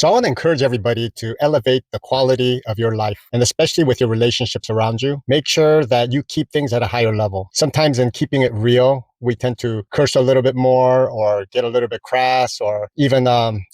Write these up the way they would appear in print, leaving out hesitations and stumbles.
So I want to encourage everybody to elevate the quality of your life, and especially with your relationships around you. Make sure that you keep things at a higher level. Sometimes in keeping it real, we tend to curse a little bit more or get a little bit crass or even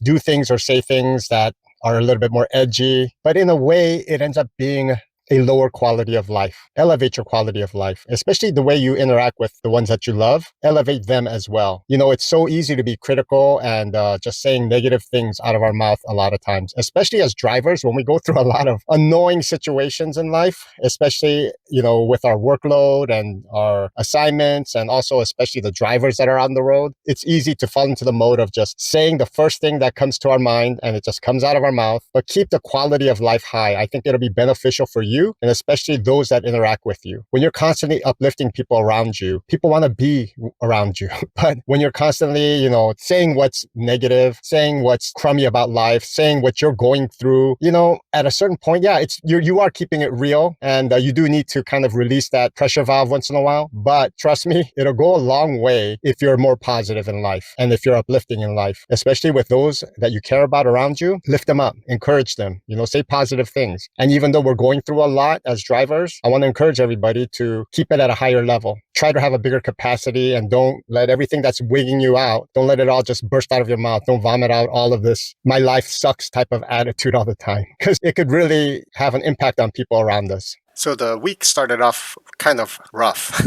do things or say things that are a little bit more edgy. But in a way, it ends up being a lower quality of life. Elevate your quality of life, especially the way you interact with the ones that you love. Elevate them as well. You know, it's so easy to be critical and just saying negative things out of our mouth a lot of times, especially as drivers when we go through a lot of annoying situations in life, especially, you know, with our workload and our assignments, and also especially the drivers that are on the road. It's easy to fall into the mode of just saying the first thing that comes to our mind and it just comes out of our mouth. But keep the quality of life high. I think it'll be beneficial for you and especially those that interact with you. When you're constantly uplifting people around you, people want to be around you. But when you're constantly, you know, saying what's negative, saying what's crummy about life, saying what you're going through, you know, at a certain point, yeah, you are keeping it real, and you do need to kind of release that pressure valve once in a while. But trust me, it'll go a long way if you're more positive in life and if you're uplifting in life, especially with those that you care about around you. Lift them up, encourage them, you know, say positive things. And even though we're going through a lot as drivers, I want to encourage everybody to keep it at a higher level. Try to have a bigger capacity and don't let everything that's wigging you out, don't let it all just burst out of your mouth. Don't vomit out all of this "my life sucks" type of attitude all the time, because it could really have an impact on people around us. So the week started off kind of rough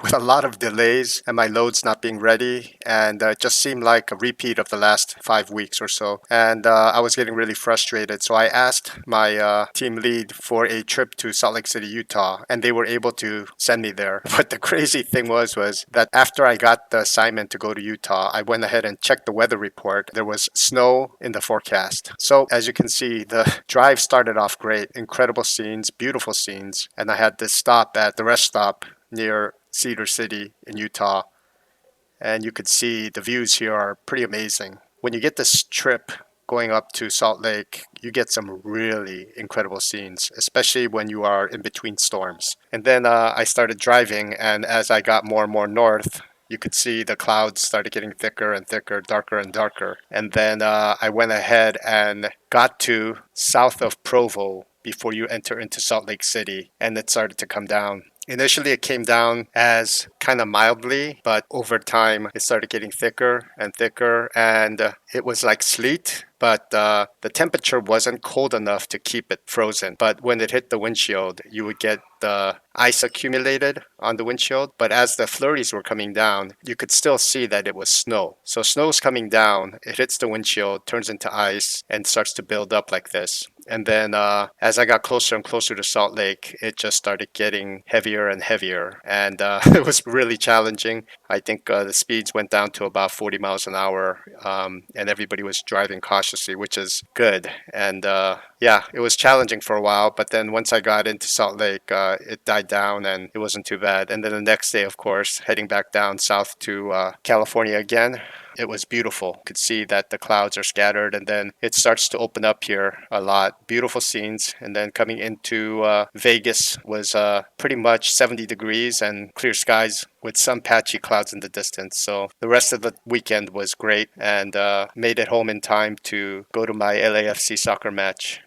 with a lot of delays and my loads not being ready. And it just seemed like a repeat of the last 5 weeks or so. And I was getting really frustrated. So I asked my team lead for a trip to Salt Lake City, Utah, and they were able to send me there. But the crazy thing was that after I got the assignment to go to Utah, I went ahead and checked the weather report. There was snow in the forecast. So as you can see, the drive started off great. Incredible scenes, beautiful scenes. And I had this stop at the rest stop near Cedar City in Utah. And you could see the views here are pretty amazing. When you get this trip going up to Salt Lake, you get some really incredible scenes, especially when you are in between storms. And then I started driving, and as I got more and more north, you could see the clouds started getting thicker and thicker, darker and darker. And then I went ahead and got to south of Provo before you enter into Salt Lake City, and it started to come down. Initially, it came down as kind of mildly, but over time, it started getting thicker and thicker, and it was like sleet, but the temperature wasn't cold enough to keep it frozen. But when it hit the windshield, you would get the ice accumulated on the windshield. But as the flurries were coming down, you could still see that it was snow. So snow's coming down, it hits the windshield, turns into ice, and starts to build up like this. And then as I got closer and closer to Salt Lake, it just started getting heavier and heavier. And it was really challenging. I think the speeds went down to about 40 miles an hour, and everybody was driving cautiously, which is good. And yeah, it was challenging for a while. But then once I got into Salt Lake, it died down and it wasn't too bad. And then the next day, of course, heading back down south to California again. It was beautiful. You could see that the clouds are scattered, and then it starts to open up here a lot. Beautiful scenes. And then coming into Vegas was pretty much 70 degrees and clear skies with some patchy clouds in the distance. So the rest of the weekend was great, and made it home in time to go to my LAFC soccer match.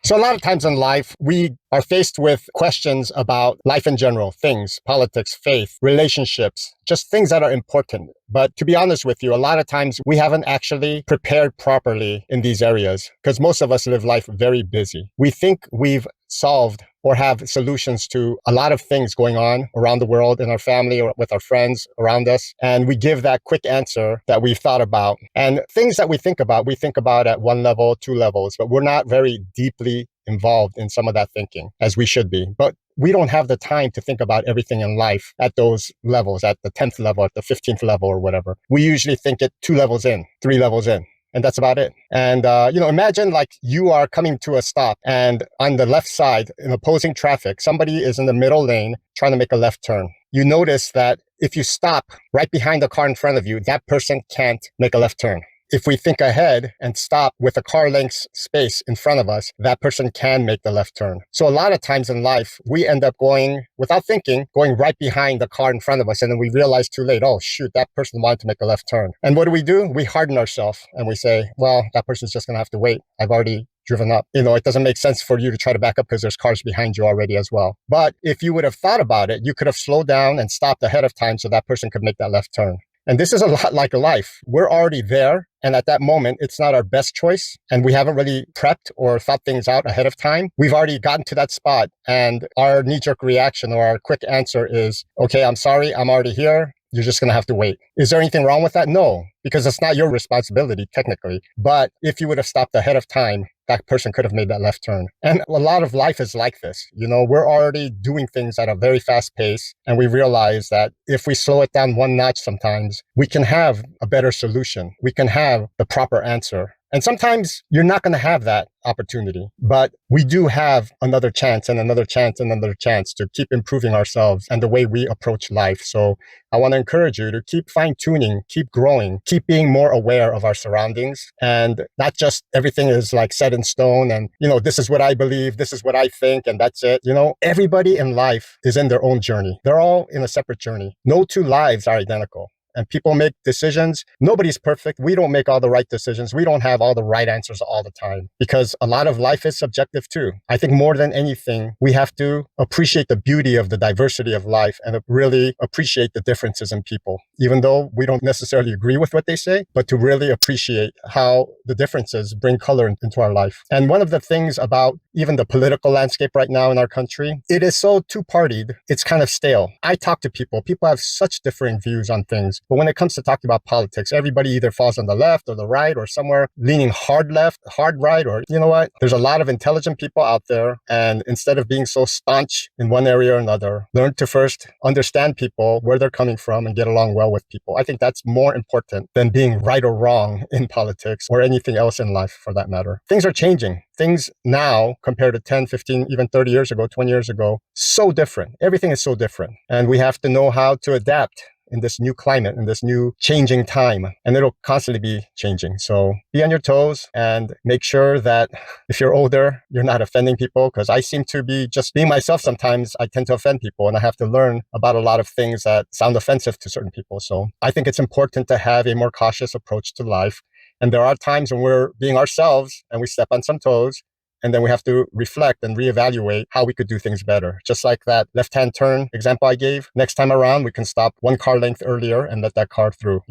So a lot of times in life, we are faced with questions about life in general, things, politics, faith, relationships, just things that are important. But to be honest with you, a lot of times we haven't actually prepared properly in these areas, because most of us live life very busy. We think we've solved or have solutions to a lot of things going on around the world, in our family or with our friends around us. And we give that quick answer that we've thought about. And things that we think about at one level, two levels, but we're not very deeply involved in some of that thinking as we should be. But we don't have the time to think about everything in life at those levels, at the 10th level, at the 15th level or whatever. We usually think it 2 levels in, 3 levels in. And that's about it. And, you know, imagine like you are coming to a stop, and on the left side in opposing traffic, somebody is in the middle lane trying to make a left turn. You notice that if you stop right behind the car in front of you, that person can't make a left turn. if we think ahead and stop with a car length space in front of us, that person can make the left turn. So a lot of times in life, we end up going, without thinking, going right behind the car in front of us. And then we realize too late, oh, shoot, that person wanted to make a left turn. And what do? We harden ourselves and we say, well, that person's just going to have to wait. I've already driven up. It doesn't make sense for you to try to back up because there's cars behind you already as well. But if you would have thought about it, you could have slowed down and stopped ahead of time so that person could make that left turn. And this is a lot like life. We're already there. And at that moment, it's not our best choice. And we haven't really prepped or thought things out ahead of time. We've already gotten to that spot. And our knee-jerk reaction or our quick answer is, okay, I'm sorry, I'm already here. You're just going to have to wait. Is there anything wrong with that? No, because it's not your responsibility, technically. But if you would have stopped ahead of time, that person could have made that left turn. And a lot of life is like this. We're already doing things at a very fast pace. And we realize that if we slow it down one notch sometimes, we can have a better solution. We can have the proper answer. And sometimes you're not going to have that opportunity, but we do have another chance and another chance and another chance to keep improving ourselves and the way we approach life. So I want to encourage you to keep fine-tuning, keep growing, keep being more aware of our surroundings, and not just everything is like set in stone and, this is what I believe, this is what I think, and that's it. Everybody in life is in their own journey. They're all in a separate journey. No two lives are identical. And people make decisions. Nobody's perfect. We don't make all the right decisions. We don't have all the right answers all the time because a lot of life is subjective too. I think more than anything, we have to appreciate the beauty of the diversity of life and really appreciate the differences in people, even though we don't necessarily agree with what they say, but to really appreciate how the differences bring color into our life. And one of the things about even the political landscape right now in our country, it is so two-partied, it's kind of stale. I talk to people. People have such differing views on things. But when it comes to talking about politics, everybody either falls on the left or the right or somewhere leaning hard left, hard right, or you know what? There's a lot of intelligent people out there. And instead of being so staunch in one area or another, learn to first understand people, where they're coming from, and get along well with people. I think that's more important than being right or wrong in politics or anything else in life for that matter. Things are changing. Things now compared to 10, 15, even 30 years ago, 20 years ago, so different. Everything is so different. And we have to know how to adapt in this new climate, in this new changing time. And it'll constantly be changing. So be on your toes and make sure that if you're older, you're not offending people, because I seem to be just being myself sometimes. I tend to offend people and I have to learn about a lot of things that sound offensive to certain people. So I think it's important to have a more cautious approach to life. And there are times when we're being ourselves and we step on some toes. And then we have to reflect and reevaluate how we could do things better. Just like that left-hand turn example I gave. Next time around, we can stop one car length earlier and let that car through,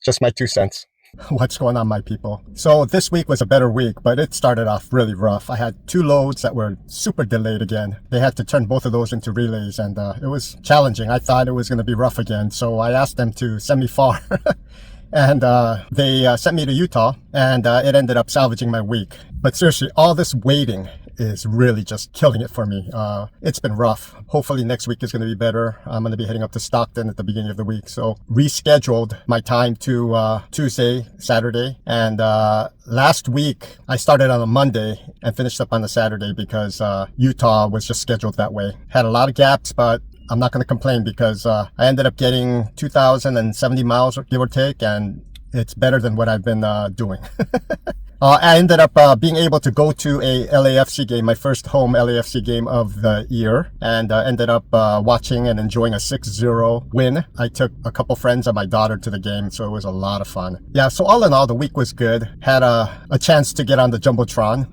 Just my 2 cents. What's going on, my people? So this week was a better week, but it started off really rough. I had 2 loads that were super delayed again. They had to turn both of those into relays, and it was challenging. I thought it was going to be rough again, so I asked them to send me far. And they sent me to Utah, and it ended up salvaging my week. But seriously, all this waiting is really just killing it for me. It's been rough. Hopefully next week is going to be better. I'm going to be heading up to Stockton at the beginning of the week. So rescheduled my time to Tuesday, Saturday. And last week, I started on a Monday and finished up on a Saturday because Utah was just scheduled that way. Had a lot of gaps, but I'm not going to complain because I ended up getting 2,070 miles, give or take, and it's better than what I've been doing. I ended up being able to go to a LAFC game, my first home LAFC game of the year, and ended up watching and enjoying a 6-0 win. I took a couple friends and my daughter to the game, so it was a lot of fun. Yeah, so all in all, the week was good. Had a chance to get on the Jumbotron.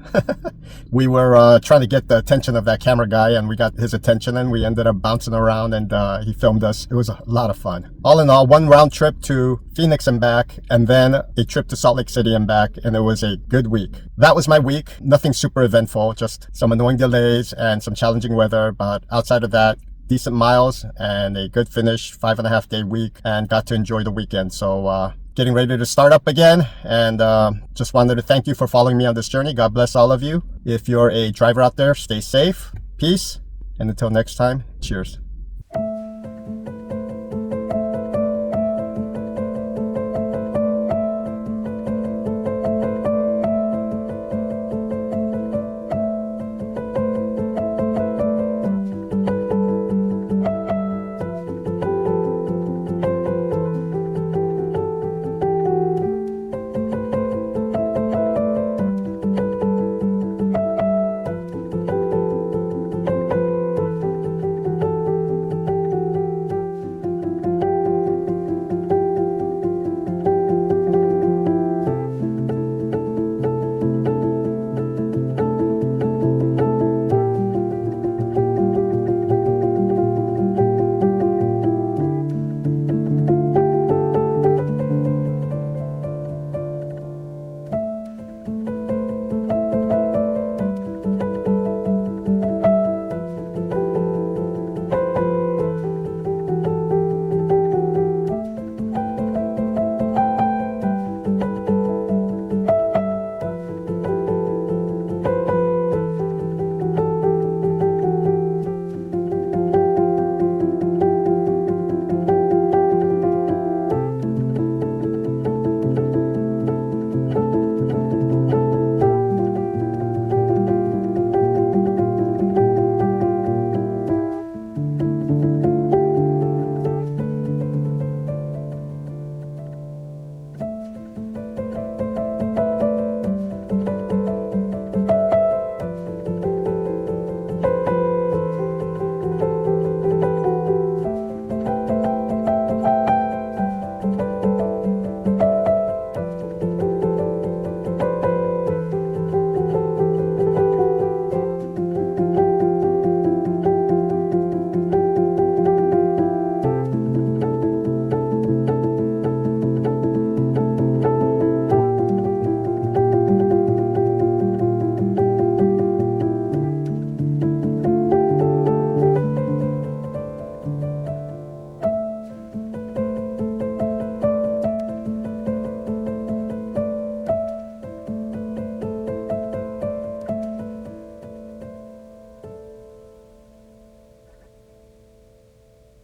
We were trying to get the attention of that camera guy, and we got his attention, and we ended up bouncing around, and he filmed us. It was a lot of fun. All in all, 1 round trip to Phoenix and back, and then a trip to Salt Lake City and back, and it was a good week. That was my week. Nothing super eventful, just some annoying delays and some challenging weather. But outside of that, decent miles and a good finish, 5.5 day week, and got to enjoy the weekend. So getting ready to start up again. And just wanted to thank you for following me on this journey. God bless all of you. If you're a driver out there, stay safe. Peace. And until next time, cheers.